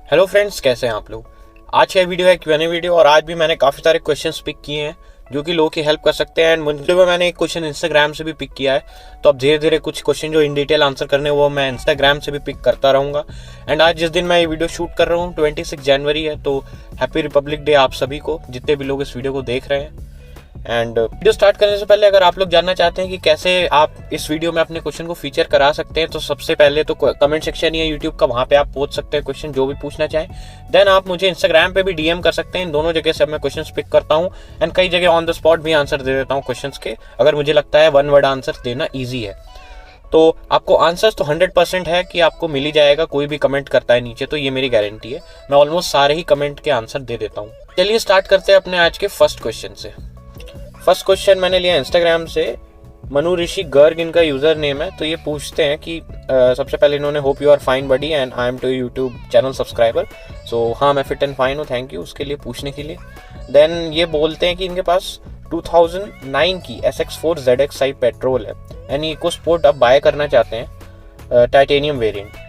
Hello friends, कैसे हैं आप लोग। आज का वीडियो है Q&A वीडियो और आज भी मैंने काफ़ी सारे क्वेश्चंस पिक किए हैं जो कि लोगों की हेल्प कर सकते हैं। एंड मुझे मैंने एक क्वेश्चन इंस्टाग्राम से भी पिक किया है, तो अब धीरे धीरे कुछ क्वेश्चन जो इन डिटेल आंसर करने वो मैं इंस्टाग्राम से भी पिक करता रहूँगा। एंड आज जिस दिन मैं ये वीडियो शूट कर रहा हूँ 26 जनवरी है, तो हैप्पी रिपब्लिक डे आप सभी को, जितने भी लोग इस वीडियो को देख रहे हैं। एंड वीडियो स्टार्ट करने से पहले अगर आप लोग जानना चाहते हैं कि कैसे आप इस वीडियो में अपने क्वेश्चन को फीचर करा सकते हैं, तो सबसे पहले तो कमेंट सेक्शन ही है यूट्यूब का, वहाँ पे आप पूछ सकते हैं क्वेश्चन जो भी पूछना चाहें। देन आप मुझे इंस्टाग्राम पे भी डीएम कर सकते हैं। इन दोनों जगह से मैं क्वेश्चन पिक करता हूँ एंड कई जगह ऑन द स्पॉट भी आंसर दे देता हूँ क्वेश्चन के, अगर मुझे लगता है वन वर्ड आंसर देना ईजी है। तो आपको आंसर तो 100% है कि आपको मिल ही जाएगा। कोई भी कमेंट करता है नीचे तो ये मेरी गारंटी है, मैं ऑलमोस्ट सारे ही कमेंट के आंसर दे देता हूँ। चलिए स्टार्ट करते हैं अपने आज के फर्स्ट क्वेश्चन से। फर्स्ट क्वेश्चन मैंने लिया इंस्टाग्राम से, मनु ऋषि गर्ग इनका यूजर नेम है। तो ये पूछते हैं कि सबसे पहले इन्होंने hope you are fine buddy and I am to YouTube channel subscriber. So हाँ, मैं फिट एंड फाइन हूँ, थैंक यू उसके लिए पूछने के लिए। देन ये बोलते हैं कि इनके पास 2009 की SX4 ZXi पेट्रोल है एंड इको स्पोर्ट अब बाय करना चाहते हैं टाइटेनियम वेरिएंट।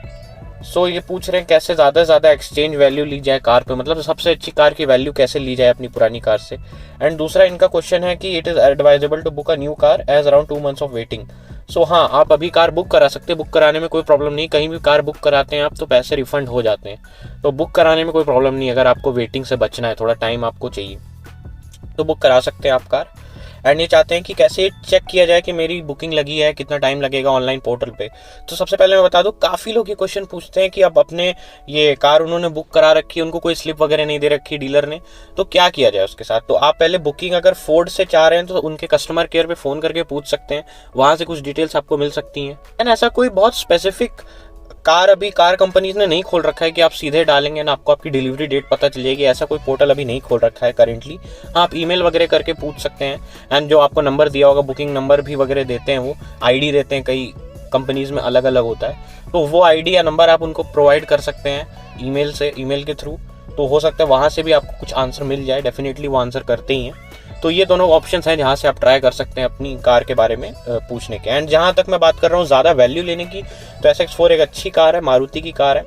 सो ये पूछ रहे हैं कैसे ज़्यादा से ज़्यादा एक्सचेंज वैल्यू ली जाए कार पे, मतलब सबसे अच्छी कार की वैल्यू कैसे ली जाए अपनी पुरानी कार से। एंड दूसरा इनका क्वेश्चन है कि it is advisable to book a new car as around 2 months of waiting. So हाँ, आप अभी कार बुक करा सकते हैं, बुक कराने में कोई प्रॉब्लम नहीं। कहीं भी कार बुक कराते हैं आप तो पैसे रिफंड हो जाते हैं, तो बुक कराने में कोई प्रॉब्लम नहीं। अगर आपको वेटिंग से बचना है, थोड़ा टाइम आपको चाहिए, तो बुक करा सकते हैं आप कार। एंड ये चाहते हैं कि कैसे चेक किया जाए कि मेरी बुकिंग लगी है, कितना टाइम लगेगा ऑनलाइन पोर्टल पे। तो सबसे पहले मैं बता दूं, काफ़ी लोग ये क्वेश्चन पूछते हैं कि अब अपने ये कार उन्होंने बुक करा रखी है, उनको कोई स्लिप वगैरह नहीं दे रखी डीलर ने, तो क्या किया जाए उसके साथ। तो आप पहले बुकिंग अगर फोर्ड से चाह रहे हैं तो उनके कस्टमर केयर पे फ़ोन करके पूछ सकते हैं, वहाँ से कुछ डिटेल्स आपको मिल सकती हैं। एंड ऐसा कोई बहुत स्पेसिफिक कार अभी कार कंपनीज ने नहीं खोल रखा है कि आप सीधे डालेंगे ना आपको आपकी डिलीवरी डेट पता चल जाएगी, ऐसा कोई पोर्टल अभी नहीं खोल रखा है करेंटली। हाँ, आप ईमेल वगैरह करके पूछ सकते हैं। एंड जो आपको नंबर दिया होगा, बुकिंग नंबर भी वगैरह देते हैं, वो आईडी देते हैं, कई कंपनीज में अलग अलग होता है, तो वो आईडी या नंबर आप उनको प्रोवाइड कर सकते हैं ईमेल से, ईमेल के थ्रू। तो हो सकता है वहाँ से भी आपको कुछ आंसर मिल जाए, डेफिनेटली वो आंसर करते ही हैं। तो ये दोनों ऑप्शंस हैं जहाँ से आप ट्राई कर सकते हैं अपनी कार के बारे में पूछने के। एंड जहाँ तक मैं बात कर रहा हूँ ज़्यादा वैल्यू लेने की, तो SX4 एक अच्छी कार है, मारुति की कार है।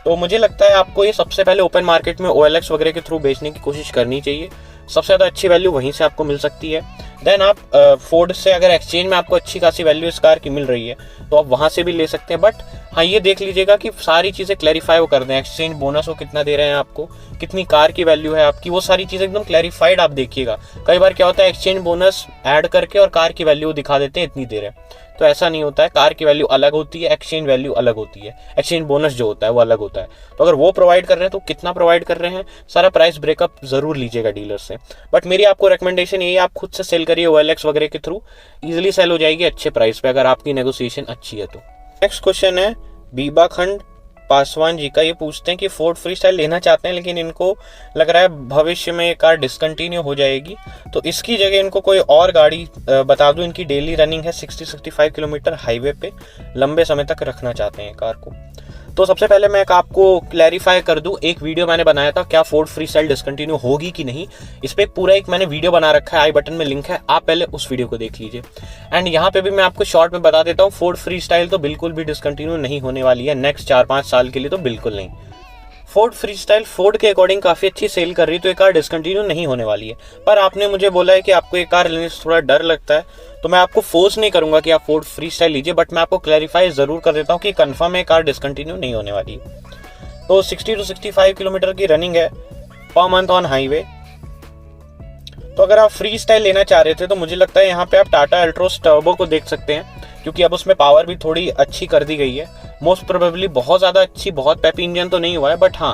तो मुझे लगता है आपको ये सबसे पहले ओपन मार्केट में OLX वगैरह के थ्रू बेचने की कोशिश करनी चाहिए, सबसे ज़्यादा अच्छी वैल्यू वहीं से आपको मिल सकती है। देन आप फोर्ड से अगर एक्सचेंज में आपको अच्छी खासी वैल्यू इस कार की मिल रही है तो आप वहाँ से भी ले सकते हैं। बट हाँ, ये देख लीजिएगा कि सारी चीज़ें क्लैरिफाई वो कर दें, एक्सचेंज बोनस वो कितना दे रहे हैं आपको, कितनी कार की वैल्यू है आपकी, वो सारी चीज़ें एकदम क्लैरिफाइड आप देखिएगा। कई बार क्या होता है, एक्सचेंज बोनस ऐड करके और कार की वैल्यू दिखा देते हैं इतनी देर है, तो ऐसा नहीं होता है। कार की वैल्यू अलग होती है, एक्सचेंज वैल्यू अलग होती है, एक्सचेंज बोनस जो होता है वो अलग होता है। तो अगर वो प्रोवाइड कर रहे हैं तो कितना प्रोवाइड कर रहे हैं, सारा प्राइस ब्रेकअप जरूर लीजिएगा डीलर से। बट मेरी आपको रिकमेंडेशन यही है, आप खुद से सेल करिए OLX वगैरह के थ्रू, इजीली सेल हो जाएगी अच्छे प्राइस पे अगर आपकी नेगोशिएशन अच्छी है तो। नेक्स्ट क्वेश्चन है बीबा खंड पासवान जी का। ये पूछते हैं कि फोर्ड फ्रीस्टाइल लेना चाहते हैं, लेकिन इनको लग रहा है भविष्य में ये कार डिसकंटिन्यू हो जाएगी, तो इसकी जगह इनको कोई और गाड़ी बता दूं। इनकी डेली रनिंग है 60-65 किलोमीटर हाईवे पे, लंबे समय तक रखना चाहते हैं कार को। तो सबसे पहले मैं आपको क्लैरिफाई कर दूं, एक वीडियो मैंने बनाया था क्या फोर्ड फ्रीस्टाइल डिसकंटिन्यू होगी कि नहीं, इस पे पूरा एक मैंने वीडियो बना रखा है, आई बटन में लिंक है, आप पहले उस वीडियो को देख लीजिए। एंड यहाँ पे भी मैं आपको शॉर्ट में बता देता हूँ, फोर्ड फ्रीस्टाइल तो बिल्कुल भी डिसकंटिन्यू नहीं होने वाली है, नेक्स्ट 4-5 साल के लिए तो बिल्कुल नहीं। फोर्ड फ्रीस्टाइल फोर्ड के अकॉर्डिंग काफ़ी अच्छी सेल कर रही है, तो ये कार डिसकंटिन्यू नहीं होने वाली है। पर आपने मुझे बोला है कि आपको ये कार लेने से थोड़ा डर लगता है, तो मैं आपको फोर्स नहीं करूंगा कि आप फोर्ड फ्रीस्टाइल लीजिए, बट मैं आपको क्लैरिफाई जरूर कर देता हूँ कि कंफर्म है कार डिसकंटिन्यू नहीं होने वाली है। तो 60-65 किलोमीटर की रनिंग है पर मंथ ऑन हाईवे। तो अगर आप फ्री स्टाइल लेना चाह रहे थे तो मुझे लगता है यहाँ पे आप टाटा अल्ट्रोस टर्बो को देख सकते हैं, क्योंकि अब उसमें पावर भी थोड़ी अच्छी कर दी गई है। मोस्ट प्रोबेबली बहुत ज़्यादा अच्छी, बहुत पेपी इंजन तो नहीं हुआ है, बट हाँ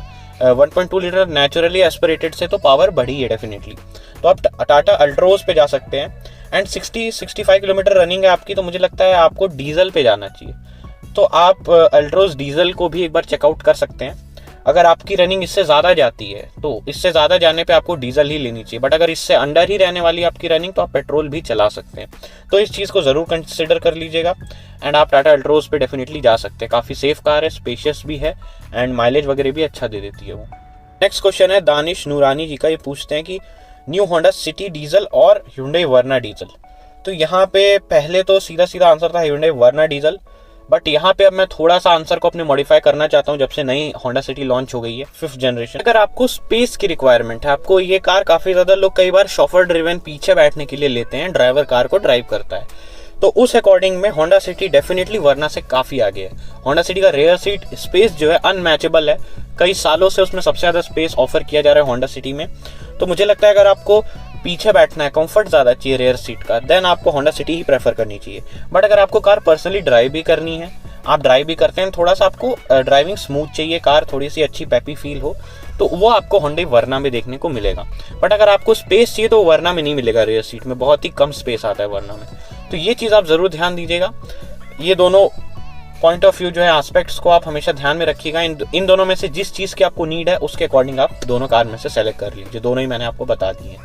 1.2 लीटर नेचुरली एस्पिरेटेड से तो पावर बढ़ी है डेफिनेटली। तो आप टाटा अल्ट्रोस पे जा सकते हैं। एंड 60-65 किलोमीटर रनिंग है आपकी, तो मुझे लगता है आपको डीजल पे जाना चाहिए, तो आप अल्ट्रोस डीजल को भी एक बार चेकआउट कर सकते हैं। अगर आपकी रनिंग इससे ज़्यादा जाती है तो इससे ज़्यादा जाने पे आपको डीजल ही लेनी चाहिए, बट अगर इससे अंडर ही रहने वाली आपकी रनिंग तो आप पेट्रोल भी चला सकते हैं। तो इस चीज़ को ज़रूर कंसिडर कर लीजिएगा। एंड आप टाटा अल्ट्रोस पे डेफिनेटली जा सकते हैं, काफ़ी सेफ कार है, स्पेशियस भी है एंड माइलेज वगैरह भी अच्छा दे देती है वो। नेक्स्ट क्वेश्चन है दानिश नूरानी जी का। ये पूछते हैं कि न्यू होंडा सिटी डीजल और Hyundai वर्ना डीजल। तो यहाँ पे पहले तो सीधा सीधा आंसर था Hyundai वर्ना डीजल, बट यहाँ पे अब मैं थोड़ा सा आंसर को अपने मॉडिफाई करना चाहता हूँ जब से नई होंडा सिटी लॉन्च हो गई है 5th जनरेशन। अगर आपको स्पेस की रिक्वायरमेंट है, आपको ये कार काफी ज्यादा लोग कई बार शॉफर ड्रिवन पीछे बैठने के लिए लेते हैं, ड्राइवर कार को ड्राइव करता है, तो उस अकॉर्डिंग में होंडा सिटी डेफिनेटली वर्ना से काफी आगे है। होंडा सिटी का रेयर सीट स्पेस जो है अनमैचेबल है, कई सालों से उसमें सबसे ज्यादा स्पेस ऑफर किया जा रहा है होंडा सिटी में। तो मुझे लगता है अगर आपको पीछे बैठना है, कंफर्ट ज्यादा चाहिए रेयर सीट का, देन आपको होंडा सिटी ही प्रेफर करनी चाहिए। बट अगर आपको कार पर्सनली ड्राइव भी करनी है, आप ड्राइव भी करते हैं, थोड़ा सा आपको ड्राइविंग स्मूथ चाहिए, कार थोड़ी सी अच्छी पेपी फील हो, तो वो आपको होंडा वर्ना में देखने को मिलेगा। बट अगर आपको स्पेस चाहिए तो वर्ना में नहीं मिलेगा, रेयर सीट में बहुत ही कम स्पेस आता है वर्ना में। तो ये चीज़ आप ज़रूर ध्यान दीजिएगा। ये दोनों पॉइंट ऑफ व्यू जो है, एस्पेक्ट्स को आप हमेशा ध्यान में रखिएगा। इन दोनों में से जिस चीज़ की आपको नीड है उसके अकॉर्डिंग आप दोनों कार में से सेलेक्ट कर लीजिए, दोनों ही मैंने आपको बता दिए।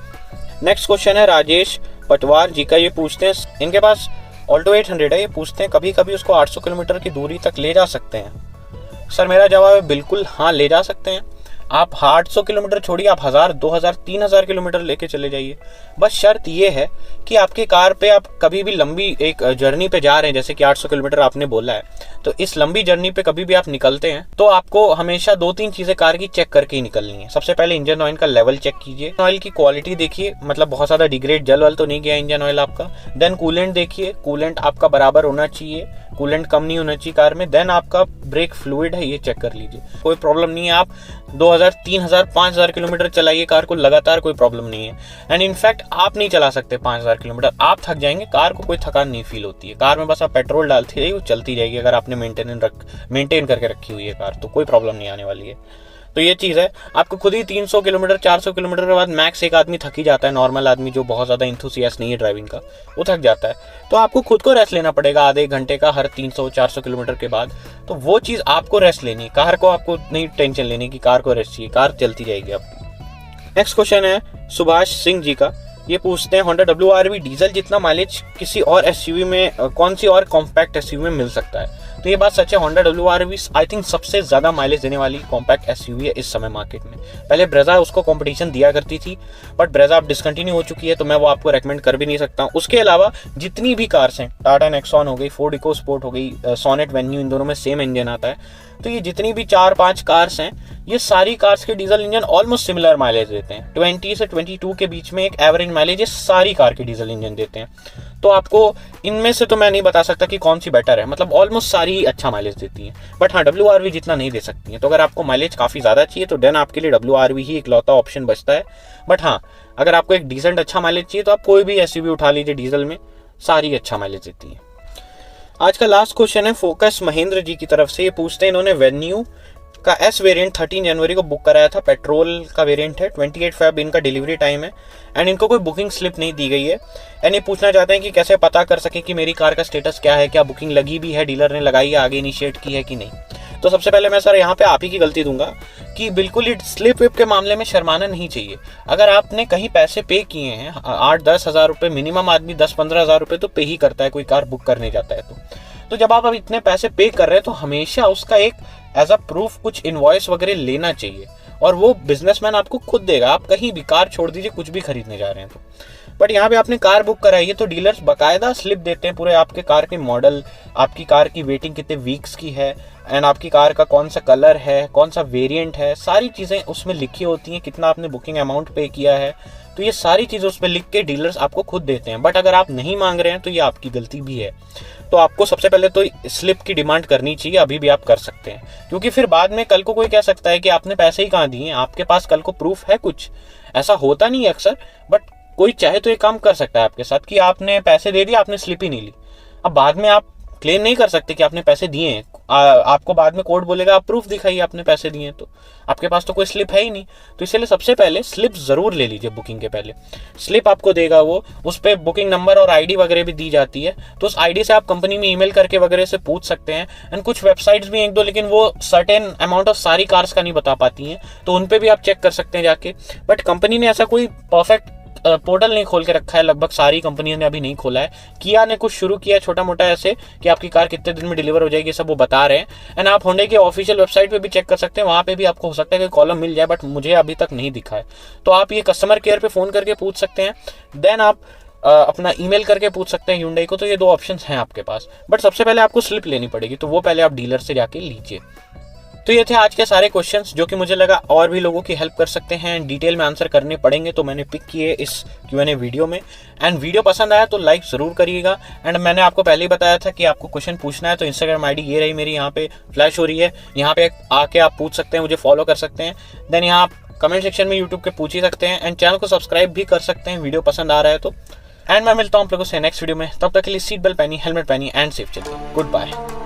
नेक्स्ट क्वेश्चन है राजेश पटवार जी का। ये पूछते हैं, इनके पास ऑल्टो 800 है, ये पूछते हैं कभी कभी उसको 800 किलोमीटर की दूरी तक ले जा सकते हैं? सर मेरा जवाब है बिल्कुल हाँ, ले जा सकते हैं। आप 800 किलोमीटर छोड़िए, आप 1000, 2000, 3000 किलोमीटर लेके चले जाइए। बस शर्त ये है कि आपकी कार पे आप कभी भी लंबी एक जर्नी पे जा रहे हैं, जैसे कि 800 किलोमीटर आपने बोला है, तो इस लंबी जर्नी पे कभी भी आप निकलते हैं तो आपको हमेशा 2-3 चीजें कार की चेक करके ही निकलनी है। सबसे पहले इंजन ऑयल का लेवल चेक कीजिए, ऑयल की क्वालिटी देखिए, मतलब बहुत ज्यादा डिग्रेड जल वल तो नहीं गया इंजन ऑयल आपका। देन कूलेंट देखिए, कूलेंट आपका बराबर होना चाहिए, कूलेंट कम नहीं होना चाहिए कार में। देन आपका ब्रेक फ्लूइड है, ये चेक कर लीजिए, कोई प्रॉब्लम नहीं है। आप 2000, 3000, 5000 किलोमीटर चलाइए कार को लगातार, कोई प्रॉब्लम नहीं है। एंड इनफैक्ट आप नहीं चला सकते 5000 किलोमीटर, आप थक जाएंगे, कार को कोई थकान नहीं फील होती है। कार में बस आप पेट्रोल डालती रहिए, वो चलती रहेगी। अगर आपने मेंटेन करके रखी हुई है कार तो कोई प्रॉब्लम नहीं आने वाली है। तो ये चीज़ है, आपको खुद ही 300 किलोमीटर 400 किलोमीटर के बाद मैक्स एक आदमी थक ही जाता है, नॉर्मल आदमी जो बहुत ज़्यादा इंथुसियास्ट नहीं है ड्राइविंग का, वो थक जाता है। तो आपको खुद को रेस्ट लेना पड़ेगा आधे घंटे का हर 300-400 किलोमीटर के बाद। तो वो चीज़ आपको रेस्ट लेनी है, कार को आपको नहीं टेंशन लेनी कि कार को रेस्ट चाहिए, कार चलती जाएगी आपकी। नेक्स्ट क्वेश्चन है सुभाष सिंह जी का। ये पूछते हैं होंडा WRV डीजल जितना माइलेज किसी और एसयूवी में, कौन सी और कॉम्पैक्ट एसयूवी में मिल सकता है? तो ये बात सच है, होंडा WRV आई थिंक सबसे ज्यादा माइलेज देने वाली कॉम्पैक्ट एसयूवी है इस समय मार्केट में। पहले ब्रेजा उसको कंपटीशन दिया करती थी, बट ब्रेजा अब डिसकंटिन्यू हो चुकी है, तो मैं वो आपको रेकमेंड कर भी नहीं सकता हूँ। उसके अलावा जितनी भी कार्स हैं, टाटा नेक्सॉन हो गई, फोर्ड इकोस्पोर्ट हो गई, सोनेट वेन्यू, इन दोनों में सेम इंजन आता है। तो ये जितनी भी 4-5 कार्स हैं, ये सारी कार्स के diesel engine almost similar mileage देते हैं, 20 से 22 के बीच में एक एवरेज माइलेज ये सारी कार के डीजल इंजन देते हैं। तो आपको इनमें से तो मैं नहीं बता सकता कि कौन सी बेटर है, मतलब ऑलमोस्ट सारी ही अच्छा माइलेज देती हैं, बट हाँ WRV जितना नहीं दे सकती हैं। तो अगर आपको माइलेज काफ़ी ज़्यादा चाहिए तो देन आपके लिए WRV ही इकलौता ऑप्शन बचता है। बट हाँ, अगर आपको एक डिसेंट अच्छा माइलेज चाहिए तो आप कोई भी एसयूवी उठा लीजिए, डीजल में सारी अच्छा माइलेज देती है। आज का लास्ट क्वेश्चन है फोकस महेंद्र जी की तरफ से। ये पूछते हैं, इन्होंने वेन्यू का S वेरिएंट 13 जनवरी को बुक कराया था, पेट्रोल का वेरिएंट है, 28 फेब इनका डिलीवरी टाइम है, एंड इनको कोई बुकिंग स्लिप नहीं दी गई है। एंड ये पूछना चाहते हैं कि कैसे पता कर सके कि मेरी कार का स्टेटस क्या है, क्या बुकिंग लगी भी है, डीलर ने लगाई है, आगे इनिशिएट की है कि नहीं। तो सबसे पहले मैं सर यहाँ पे आप ही की गलती दूंगा कि बिल्कुल ही स्लिप विप के मामले में शर्माना नहीं चाहिए। अगर आपने कहीं पैसे पे किए हैं, 8-10 हज़ार रुपये, मिनिमम आदमी 10-15 हज़ार रुपये तो पे ही करता है कोई कार बुक करने जाता है। तो जब आप अब इतने पैसे पे कर रहे हैं तो हमेशा उसका एक एज अ प्रूफ कुछ इनवॉइस वगैरह लेना चाहिए, और वो बिजनेसमैन आपको खुद देगा। आप कहीं भी कार छोड़ दीजिए, कुछ भी खरीदने जा रहे हैं तो। बट यहाँ पे आपने कार बुक कराई है तो डीलर्स बाकायदा स्लिप देते हैं, पूरे आपके कार के मॉडल, आपकी कार की वेटिंग कितने वीक्स की है, एंड आपकी कार का कौन सा कलर है, कौन सा वेरिएंट है, सारी चीज़ें उसमें लिखी होती हैं, कितना आपने बुकिंग अमाउंट पे किया है। तो ये सारी चीज़ें उसमें लिख के डीलर्स आपको खुद देते हैं। बट अगर आप नहीं मांग रहे हैं तो ये आपकी गलती भी है। तो आपको सबसे पहले तो स्लिप की डिमांड करनी चाहिए, अभी भी आप कर सकते हैं, क्योंकि फिर बाद में कल को कोई कह सकता है कि आपने पैसे ही कहाँ दिए, आपके पास कल को प्रूफ है कुछ। ऐसा होता नहीं है अक्सर, बट कोई चाहे तो एक काम कर सकता है आपके साथ कि आपने पैसे दे दिए, आपने स्लिप ही नहीं ली। अब बाद में आप क्लेम नहीं कर सकते कि आपने पैसे दिए हैं। आपको बाद में कोर्ट बोलेगा आप प्रूफ दिखाइए आपने पैसे दिए हैं, तो आपके पास तो कोई स्लिप है ही नहीं। तो इसलिए सबसे पहले स्लिप जरूर ले लीजिए बुकिंग के पहले। स्लिप आपको देगा वो, उस पर बुकिंग नंबर और आईडी वगैरह भी दी जाती है, तो उस आईडी से आप कंपनी में ईमेल करके वगैरह से पूछ सकते हैं। एंड कुछ वेबसाइट्स भी 1-2, लेकिन वो सर्टेन अमाउंट ऑफ सारी कार्स का नहीं बता पाती हैं, तो उन पर भी आप चेक कर सकते हैं जाके। बट कंपनी ने ऐसा कोई परफेक्ट पोर्टल नहीं खोल के रखा है, लगभग सारी कंपनियों ने अभी नहीं खोला है। किया ने कुछ शुरू किया छोटा मोटा ऐसे कि आपकी कार कितने दिन में डिलीवर हो जाएगी, सब वो बता रहे हैं। एंड आप होंडा के ऑफिशियल वेबसाइट पे भी चेक कर सकते हैं, वहाँ पे भी आपको हो सकता है कि कॉलम मिल जाए, बट मुझे अभी तक नहीं दिखा है। तो आप ये कस्टमर केयर पे फ़ोन करके पूछ सकते हैं। देन आप अपना ईमेल करके पूछ सकते हैं Hyundai को। तो ये 2 ऑप्शंस हैं आपके पास, बट सबसे पहले आपको स्लिप लेनी पड़ेगी, तो वो पहले आप डीलर से जाके लीजिए। तो ये थे आज के सारे क्वेश्चंस जो कि मुझे लगा और भी लोगों की हेल्प कर सकते हैं, डिटेल में आंसर करने पड़ेंगे, तो मैंने पिक किए इस Q&A वीडियो में। एंड वीडियो पसंद आया तो लाइक ज़रूर करिएगा। एंड मैंने आपको पहले ही बताया था कि आपको क्वेश्चन पूछना है, तो इंस्टाग्राम आईडी ये रही मेरी, यहाँ पे फ्लैश हो रही है, यहाँ पे आके आप पूछ सकते हैं, मुझे फॉलो कर सकते हैं। देन यहाँ आप कमेंट सेक्शन में यूट्यूब के पूछ ही सकते हैं, एंड चैनल को सब्सक्राइब भी कर सकते हैं वीडियो पसंद आ रहा है तो। एंड मैं मिलता हूँ आप लोगों से नेक्स्ट वीडियो में, तब तक के लिए सीट बेल्ट पहनी, हेलमेट पहनी एंड सेफ चलिए। Good bye.